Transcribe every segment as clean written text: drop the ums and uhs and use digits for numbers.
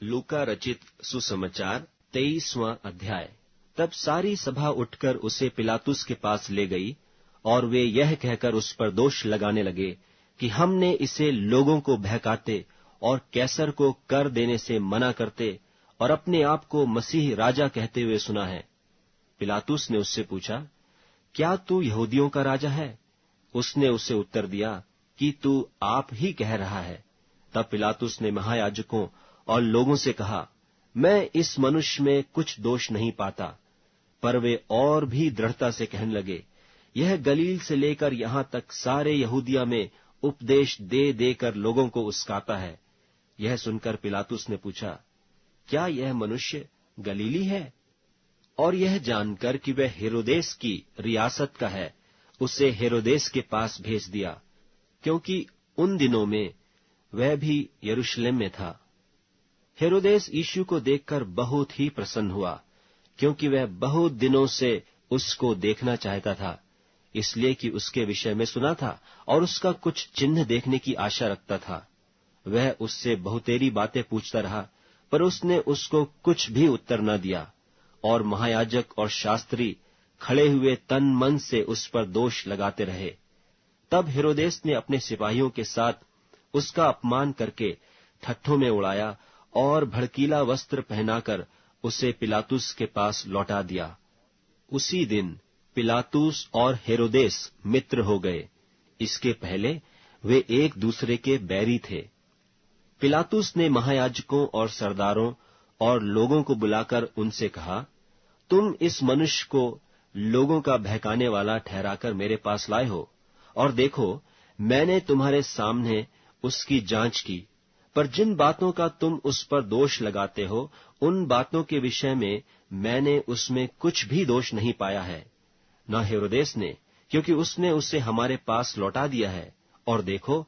लूका रचित सुसमाचार 23वां अध्याय। तब सारी सभा उठकर उसे पिलातुस के पास ले गई और वे यह कहकर उस पर दोष लगाने लगे कि हमने इसे लोगों को बहकाते और कैसर को कर देने से मना करते और अपने आप को मसीह राजा कहते हुए सुना है। पिलातुस ने उससे पूछा, क्या तू यहूदियों का राजा है? उसने उसे उत्तर दिया कि तू आप ही कह रहा है। तब पिलातुस ने महायाजकों और लोगों से कहा, मैं इस मनुष्य में कुछ दोष नहीं पाता। पर वे और भी दृढ़ता से कहने लगे, यह गलील से लेकर यहां तक सारे यहूदिया में उपदेश दे देकर लोगों को उस्काता है। यह सुनकर पिलातुस ने पूछा, क्या यह मनुष्य गलीली है? और यह जानकर कि वह हेरोदेस की रियासत का है, उसे हेरोदेस के पास भेज दिया, क्योंकि उन दिनों में वह भी यरूशलेम में था। हेरोदेस यीशु को देखकर बहुत ही प्रसन्न हुआ, क्योंकि वह बहुत दिनों से उसको देखना चाहता था, इसलिए कि उसके विषय में सुना था और उसका कुछ चिन्ह देखने की आशा रखता था। वह उससे बहुतेरी बातें पूछता रहा, पर उसने उसको कुछ भी उत्तर न दिया। और महायाजक और शास्त्री खड़े हुए तन मन से उस पर दोष लगाते रहे। तब हेरोदेस ने अपने सिपाहियों के साथ उसका अपमान करके ठट्ठों में उड़ाया और भड़कीला वस्त्र पहनाकर उसे पिलातुस के पास लौटा दिया। उसी दिन पिलातुस और हेरोदेस मित्र हो गए। इसके पहले वे एक दूसरे के बैरी थे। पिलातुस ने महायाजकों और सरदारों और लोगों को बुलाकर उनसे कहा, तुम इस मनुष्य को लोगों का बहकाने वाला ठहराकर मेरे पास लाए हो, और देखो, मैंने तुम्हारे सामने उसकी जांच की, पर जिन बातों का तुम उस पर दोष लगाते हो, उन बातों के विषय में मैंने उसमें कुछ भी दोष नहीं पाया है। न हेरोदेस ने, क्योंकि उसने उसे हमारे पास लौटा दिया है, और देखो,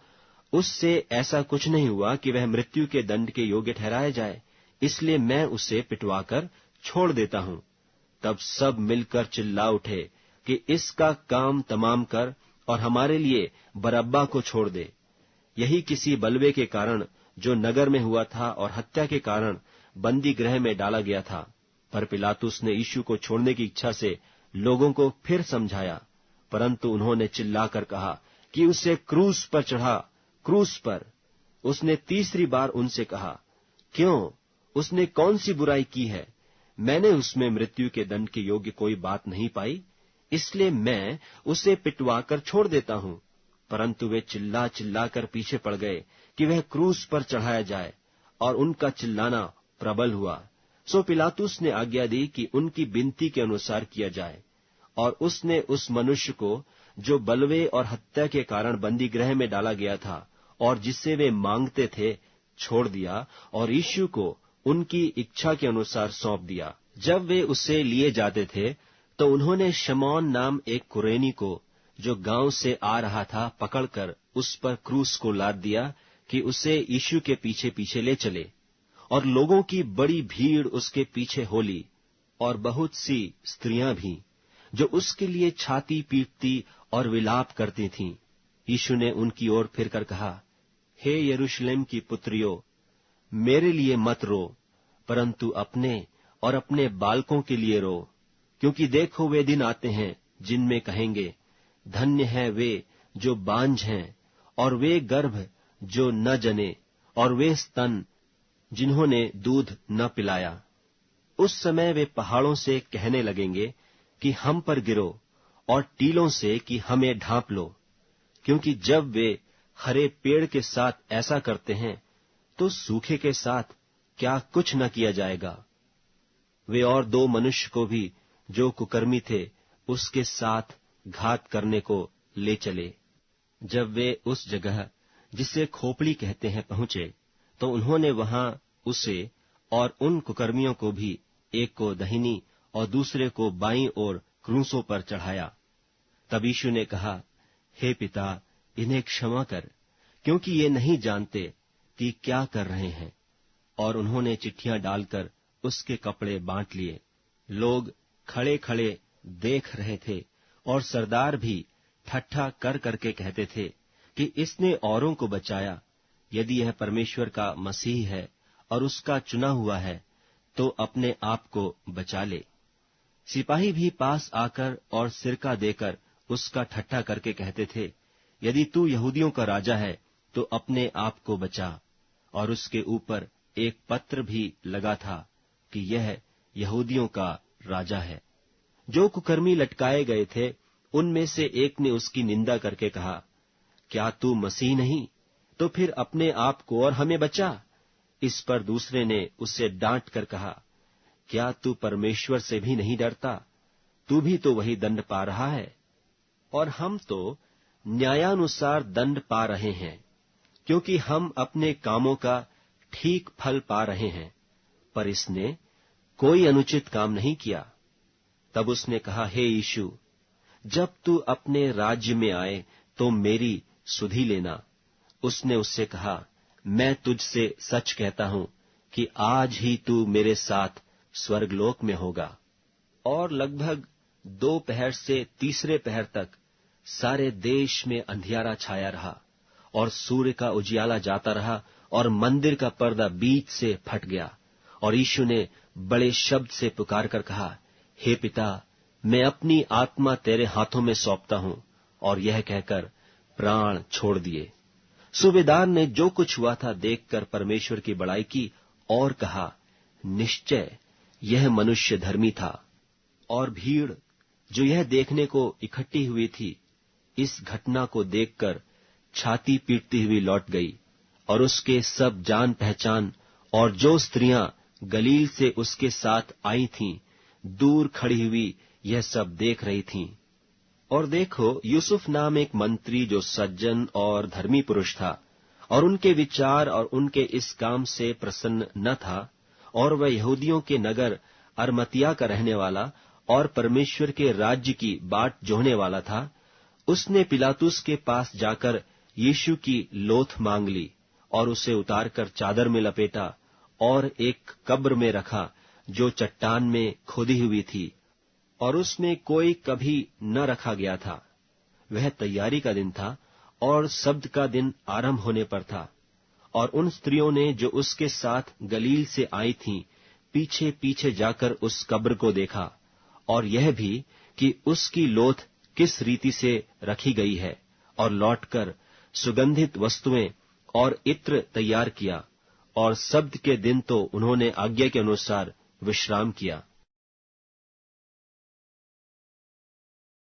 उससे ऐसा कुछ नहीं हुआ कि वह मृत्यु के दंड के योग्य ठहराया जाए, इसलिए मैं उसे पिटवाकर छोड़ देता हूं। तब सब मिलकर चिल्ला उठे कि इसका काम तमाम कर और हमारे लिए बरअब्बा को छोड़ दे। यही किसी बलवे के कारण जो नगर में हुआ था और हत्या के कारण बंदी गृह में डाला गया था। पर पिलातुस ने यीशु को छोड़ने की इच्छा से लोगों को फिर समझाया, परंतु उन्होंने चिल्लाकर कहा कि उसे क्रूस पर चढ़ा, क्रूस पर। उसने तीसरी बार उनसे कहा, क्यों? उसने कौन सी बुराई की है? मैंने उसमें मृत्यु के दंड के योग्य कोई बात नहीं पाई, इसलिए मैं उसे पिटवाकर छोड़ देता हूं। परंतु वे चिल्ला चिल्ला कर पीछे पड़ गए कि वह क्रूस पर चढ़ाया जाए, और उनका चिल्लाना प्रबल हुआ। सो पिलातुस ने आज्ञा दी कि उनकी विनती के अनुसार किया जाए, और उसने उस मनुष्य को जो बलवे और हत्या के कारण बंदी गृह में डाला गया था और जिसे वे मांगते थे, छोड़ दिया, और यीशु को उनकी इच्छा के अनुसार सौंप दिया। जब वे उसे लिए जाते थे, तो उन्होंने शमौन नाम एक कुरेनी को, जो गांव से आ रहा था, पकड़कर उस पर क्रूस को लाद दिया कि उसे यीशु के पीछे पीछे ले चले। और लोगों की बड़ी भीड़ उसके पीछे हो ली, और बहुत सी स्त्रियां भी, जो उसके लिए छाती पीटती और विलाप करती थीं। यीशु ने उनकी ओर फिरकर कहा, हे यरूशलेम की पुत्रियों, मेरे लिए मत रो, परंतु अपने और अपने बालकों के लिए रो, क्योंकि देखो, वे दिन आते हैं जिनमें कहेंगे, धन्य है वे जो बांझ हैं, और वे गर्भ जो न जने, और वे स्तन जिन्होंने दूध न पिलाया। उस समय वे पहाड़ों से कहने लगेंगे कि हम पर गिरो, और टीलों से कि हमें ढांप लो, क्योंकि जब वे हरे पेड़ के साथ ऐसा करते हैं, तो सूखे के साथ क्या कुछ न किया जाएगा। वे और 2 मनुष्य को भी, जो कुकर्मी थे, उसके साथ घात करने को ले चले। जब वे उस जगह जिसे खोपड़ी कहते हैं पहुंचे, तो उन्होंने वहां उसे और उन कुकर्मियों को भी, एक को दाहिनी और दूसरे को बाईं ओर क्रूसों पर चढ़ाया। तब यीशु ने कहा, हे पिता, इन्हें क्षमा कर, क्योंकि ये नहीं जानते कि क्या कर रहे हैं। और उन्होंने चिट्ठियां डालकर उसके कपड़े बांट लिए। लोग खड़े खड़े देख रहे थे, और सरदार भी ठट्ठा कर करके कहते थे कि इसने औरों को बचाया। यदि यह परमेश्वर का मसीह है, और उसका चुना हुआ है, तो अपने आप को बचा ले। सिपाही भी पास आकर और सिरका देकर उसका ठट्ठा करके कहते थे, यदि तू यहूदियों का राजा है तो अपने आप को बचा। और उसके ऊपर एक पत्र भी लगा था कि यह यहूदियों का राजा है। जो कुकर्मी लटकाए गए थे, उनमें से एक ने उसकी निंदा करके कहा, क्या तू मसीह नहीं? तो फिर अपने आप को और हमें बचा। इस पर दूसरे ने उसे डांट कर कहा, क्या तू परमेश्वर से भी नहीं डरता? तू भी तो वही दंड पा रहा है। और हम तो न्यायानुसार दंड पा रहे हैं, क्योंकि हम अपने कामों का ठीक फल पा रहे हैं, पर इसने कोई अनुचित काम नहीं किया। तब उसने कहा, हे यीशु, जब तू अपने राज्य में आए तो मेरी सुधि लेना। उसने उससे कहा, मैं तुझसे सच कहता हूं कि आज ही तू मेरे साथ स्वर्गलोक में होगा। और लगभग 2 पहर से तीसरे पहर तक सारे देश में अंधियारा छाया रहा, और सूर्य का उजियाला जाता रहा, और मंदिर का पर्दा बीच से फट गया। और यीशु ने बड़े शब्द से पुकार कर कहा, हे पिता, मैं अपनी आत्मा तेरे हाथों में सौंपता हूं। और यह कहकर प्राण छोड़ दिए। सूबेदार ने जो कुछ हुआ था देखकर परमेश्वर की बड़ाई की और कहा, निश्चय यह मनुष्य धर्मी था। और भीड़ जो यह देखने को इकट्ठी हुई थी, इस घटना को देखकर छाती पीटती हुई लौट गई। और उसके सब जान पहचान और जो स्त्रियां गलील से उसके साथ आई थीं, दूर खड़ी हुई यह सब देख रही थीं। और देखो, यूसुफ नाम एक मंत्री जो सज्जन और धर्मी पुरुष था, और उनके विचार और उनके इस काम से प्रसन्न न था, और वह यहूदियों के नगर अरमतिया का रहने वाला और परमेश्वर के राज्य की बाट जोहने वाला था, उसने पिलातुस के पास जाकर यीशु की लोथ मांग ली और उसे उतारकर चादर में लपेटा और एक कब्र में रखा जो चट्टान में खोदी हुई थी, और उसमें कोई कभी न रखा गया था। वह तैयारी का दिन था और सब्त का दिन आरंभ होने पर था। और उन स्त्रियों ने जो उसके साथ गलील से आई थीं, पीछे पीछे जाकर उस कब्र को देखा, और यह भी कि उसकी लोथ किस रीति से रखी गई है, और लौटकर सुगंधित वस्तुएं और इत्र तैयार किया। और सब्त के दिन तो उन्होंने आज्ञा के अनुसार विश्राम किया।